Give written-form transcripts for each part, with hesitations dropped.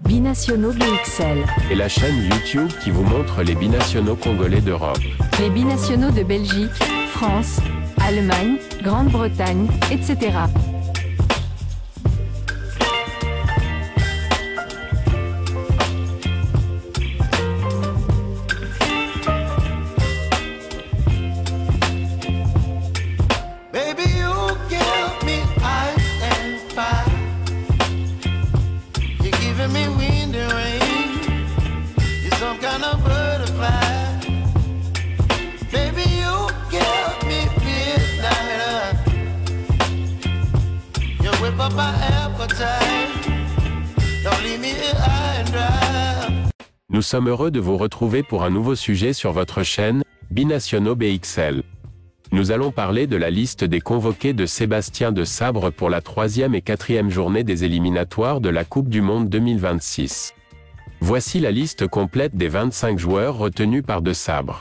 Binationaux BXL. Et la chaîne YouTube qui vous montre les binationaux congolais d'Europe. Les binationaux de Belgique, France, Allemagne, Grande-Bretagne, etc. Nous sommes heureux de vous retrouver pour un nouveau sujet sur votre chaîne, Binationaux BXL. Nous allons parler de la liste des convoqués de Sébastien de Sabre pour la 3e et 4e journée des éliminatoires de la Coupe du Monde 2026. Voici la liste complète des 25 joueurs retenus par de Sabre.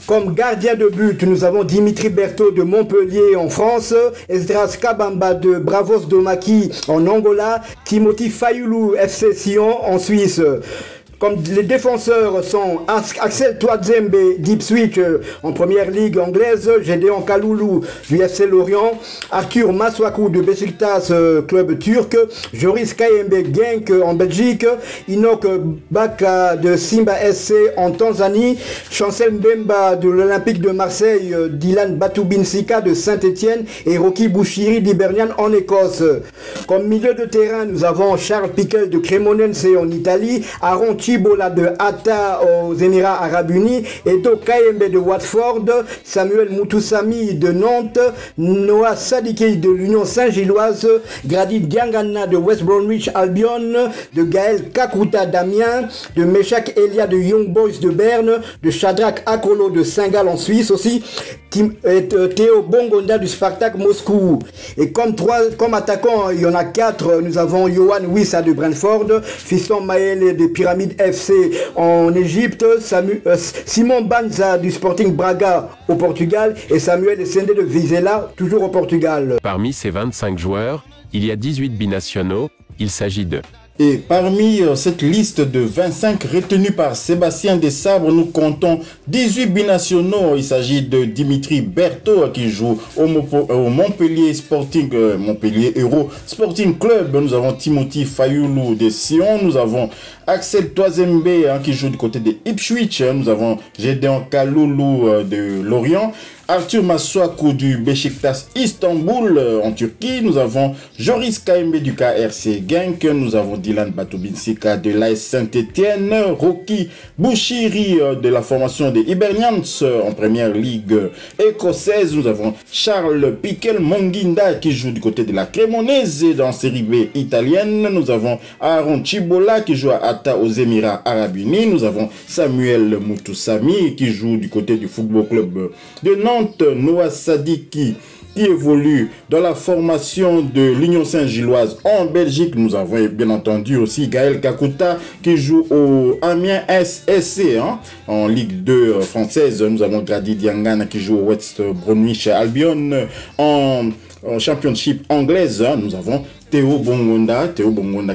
Comme gardien de but, nous avons Dimitri Berthaud de Montpellier en France, Esdras Kabamba de Bravos Domaki en Angola, Timothy Fayulu FC Sion en Suisse. Comme les défenseurs sont Axel Touadzembe d'Ipswich en première ligue anglaise, Gédéon Kaloulou du FC Lorient, Arthur Maswaku de Beşiktaş club turc, Joris Kayembe Genk en Belgique, Inok Baka de Simba SC en Tanzanie, Chancel Mbemba de l'Olympique de Marseille, Dylan Batubinsika de Saint-Etienne et Rocky Bouchiri d'Hibernian en Écosse. Comme milieu de terrain, nous avons Charles Piquel de Cremonense en Italie, Aaron Chibola de Hatta aux Émirats Arabes Unis, Eto Kayembe de Watford, Samuel Moutoussami de Nantes, Noah Sadiki de l'Union Saint-Gilloise, Grady Diangana de West Bromwich Albion, de Gaël Kakuta d'Amiens, de Meshak Elia de Young Boys de Berne, de Shadrach Akolo de Saint-Gall en Suisse aussi, Théo Bongonda du Spartak Moscou. Et comme attaquant, il y en a 4. Nous avons Yohan Wissa de Brentford, Fiston Maele de Pyramide FC en Égypte, Simon Banza du Sporting Braga au Portugal et Samuel Sende de Vizela, toujours au Portugal. Parmi ces 25 joueurs, il y a 18 binationaux, il s'agit de... Et parmi cette liste de 25 retenus par Sébastien de Sabre, nous comptons 18 binationaux. Il s'agit de Dimitri Berthaud qui joue au Montpellier Sporting, Montpellier Euro Sporting Club. Nous avons Timothy Fayulu de Sion. Nous avons Axel Touadzembe qui joue du côté de Ipswich. Nous avons Gédéon Kaloulou de Lorient. Arthur Maswaku du Beşiktaş Istanbul en Turquie. Nous avons Joris Kayembe du KRC Genk. Nous avons Dylan Batubinsika de l'AS Saint-Etienne. Rocky Bouchiri de la formation des Hibernians en première ligue écossaise. Nous avons Charles Piquel Monginda qui joue du côté de la Cremonese dans série B italienne. Nous avons Aaron Chibola qui joue à Hatta aux Émirats Arabes Unis. Nous avons Samuel Moutoussami qui joue du côté du Football Club de Nantes. Noah Sadiki qui évolue dans la formation de l'Union Saint-Gilloise en Belgique. Nous avons bien entendu aussi Gaël Kakuta qui joue au Amiens SSC en Ligue 2 française. Nous avons Grady Diangana qui joue au West Bromwich Albion en Championship anglaise. Nous avons Théo Bongonda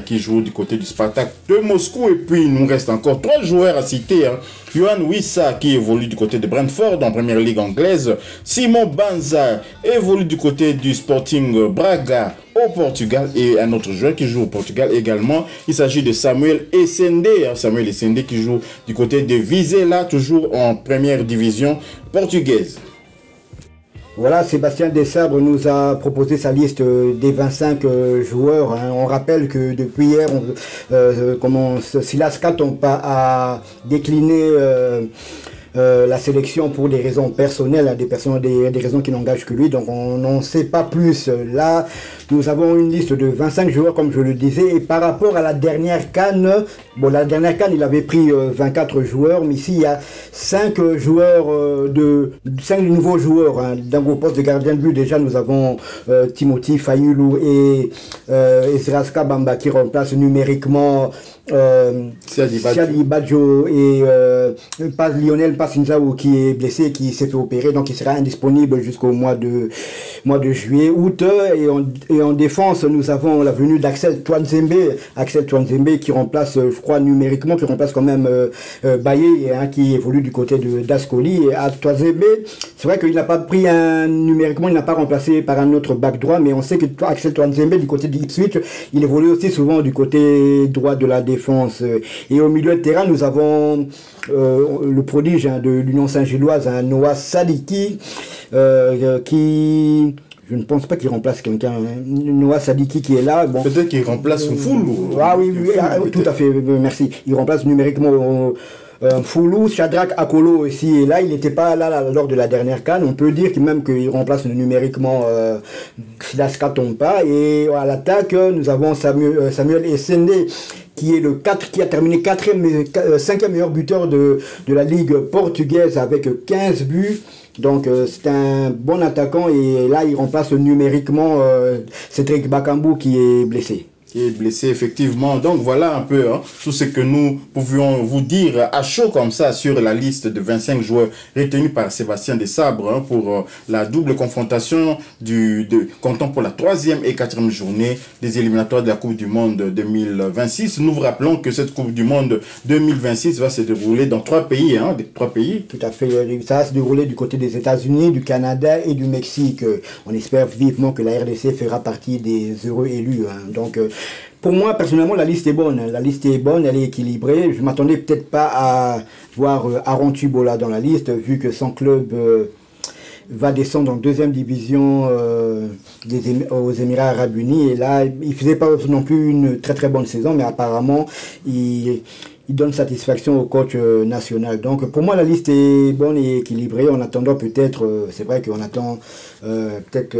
qui joue du côté du Spartak de Moscou. Et puis il nous reste encore 3 joueurs à citer. Yohan Wissa qui évolue du côté de Brentford en première ligue anglaise. Simon Banza évolue du côté du Sporting Braga au Portugal. Et un autre joueur qui joue au Portugal également. Il s'agit de Samuel Essende. Samuel Essende qui joue du côté de Vizela, toujours en première division portugaise. Voilà, Sébastien de Sabre nous a proposé sa liste des 25 joueurs. On rappelle que depuis hier, Silas Katompa a décliné la sélection pour des raisons personnelles, des raisons qui n'engagent que lui, donc on n'en sait pas plus. Là, nous avons une liste de 25 joueurs, comme je le disais, et par rapport à la dernière CAN, la dernière CAN, il avait pris 24 joueurs, mais ici, il y a 5 nouveaux joueurs. Donc, au poste de gardien de but, déjà, nous avons Timothy Fayulu et Esdras Kabamba qui remplacent numériquement Siadi Badjo et Lionel Sinzaou qui est blessé, qui s'est fait opérer, donc il sera indisponible jusqu'au mois de juillet, août. Et en défense, nous avons la venue d'Axel Twanzembe qui remplace, je crois numériquement, qui remplace quand même Baye, qui évolue du côté d'Ascoli. Et à Twanzembe, c'est vrai qu'il n'a pas pris numériquement, il n'a pas remplacé par un autre back droit, mais on sait que Axel Twanzembe du côté d'Ipswich, il évolue aussi souvent du côté droit de la défense. Et au milieu de terrain, nous avons le prodige de l'Union Saint-Gilloise, Noah Sadiki, qui... Je ne pense pas qu'il remplace quelqu'un. Noah Sadiki qui est là. Bon. Peut-être qu'il remplace Foulou. Ah oui, tout à fait, merci. Il remplace numériquement Foulou. Shadrach Akolo aussi est là. Il n'était pas là lors de la dernière CAN. On peut dire même qu'il remplace numériquement Silas Katompa. Et à l'attaque, nous avons Samuel Essende qui a terminé 5e meilleur buteur de la Ligue portugaise avec 15 buts. Donc c'est un bon attaquant et là il remplace numériquement Cédric Bakambu qui est blessé. Qui est blessé effectivement. Donc voilà un peu tout ce que nous pouvions vous dire à chaud comme ça sur la liste de 25 joueurs retenus par Sébastien Desabre pour la double confrontation comptant pour la 3e et 4e journée des éliminatoires de la Coupe du Monde 2026. Nous vous rappelons que cette Coupe du Monde 2026 va se dérouler dans 3 pays. Tout à fait. Ça va se dérouler du côté des États-Unis, du Canada et du Mexique. On espère vivement que la RDC fera partie des heureux élus. Donc pour moi, personnellement, la liste est bonne. La liste est bonne, elle est équilibrée. Je m'attendais peut-être pas à voir Aaron Tubola dans la liste, vu que son club va descendre en 2e division aux Émirats Arabes Unis. Et là, il faisait pas non plus une très très bonne saison, mais apparemment, il donne satisfaction au coach national. Donc pour moi, la liste est bonne et équilibrée. En attendant peut-être, c'est vrai qu'on attend peut-être...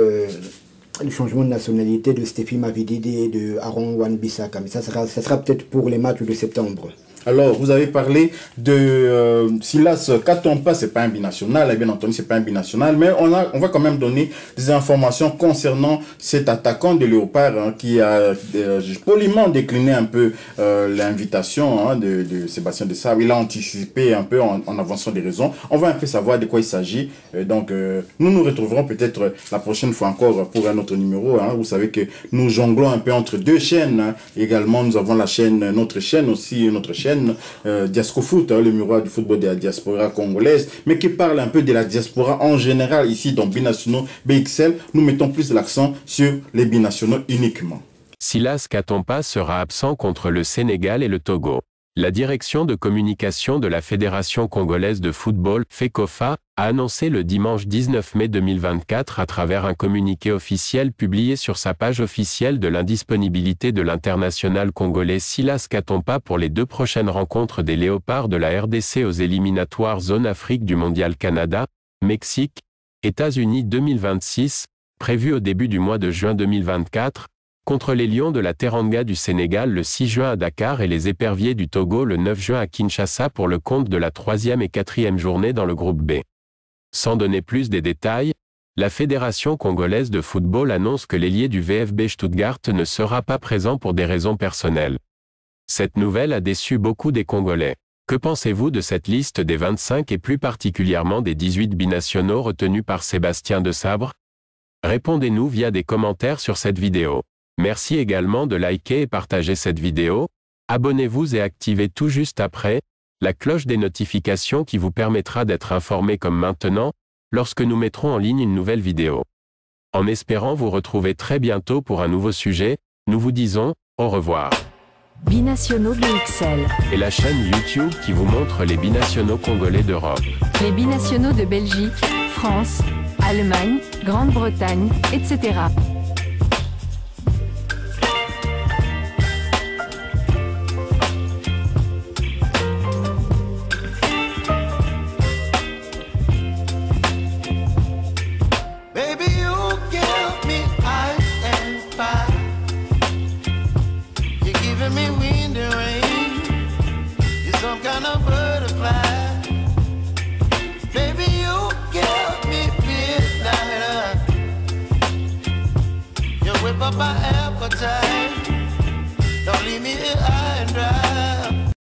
le changement de nationalité de Stéphie Mavididi et de Aaron Wan-Bissaka. Mais ça sera peut-être pour les matchs de septembre. Alors, vous avez parlé de Silas Katompa, c'est pas un binational, et bien entendu, c'est pas un binational, mais on va quand même donner des informations concernant cet attaquant de Léopard qui a poliment décliné un peu l'invitation de Sébastien Desabre. Il a anticipé un peu en avançant des raisons. On va un peu savoir de quoi il s'agit. Donc, nous nous retrouverons peut-être la prochaine fois encore pour un autre numéro. Vous savez que nous jonglons un peu entre 2 chaînes. Également, nous avons notre chaîne Diasco Foot, le miroir du football de la diaspora congolaise, mais qui parle un peu de la diaspora en général ici dans Binationaux BXL. Nous mettons plus l'accent sur les binationaux uniquement. Silas Katompa sera absent contre le Sénégal et le Togo. La direction de communication de la Fédération congolaise de football, FECOFA, a annoncé le dimanche 19 mai 2024 à travers un communiqué officiel publié sur sa page officielle de l'indisponibilité de l'international congolais Silas Katompa pour les 2 prochaines rencontres des Léopards de la RDC aux éliminatoires Zone Afrique du Mondial Canada, Mexique, États-Unis 2026, prévues au début du mois de juin 2024, contre les Lions de la Teranga du Sénégal le 6 juin à Dakar et les Éperviers du Togo le 9 juin à Kinshasa pour le compte de la 3e et 4e journée dans le groupe B. Sans donner plus des détails, la Fédération congolaise de football annonce que l'ailier du VfB Stuttgart ne sera pas présent pour des raisons personnelles. Cette nouvelle a déçu beaucoup des Congolais. Que pensez-vous de cette liste des 25 et plus particulièrement des 18 binationaux retenus par Sébastien Desabre? Répondez-nous via des commentaires sur cette vidéo. Merci également de liker et partager cette vidéo. Abonnez-vous et activez tout juste après la cloche des notifications qui vous permettra d'être informé comme maintenant lorsque nous mettrons en ligne une nouvelle vidéo. En espérant vous retrouver très bientôt pour un nouveau sujet, nous vous disons au revoir. Binationaux BXL. Et la chaîne YouTube qui vous montre les binationaux congolais d'Europe. Les binationaux de Belgique, France, Allemagne, Grande-Bretagne, etc.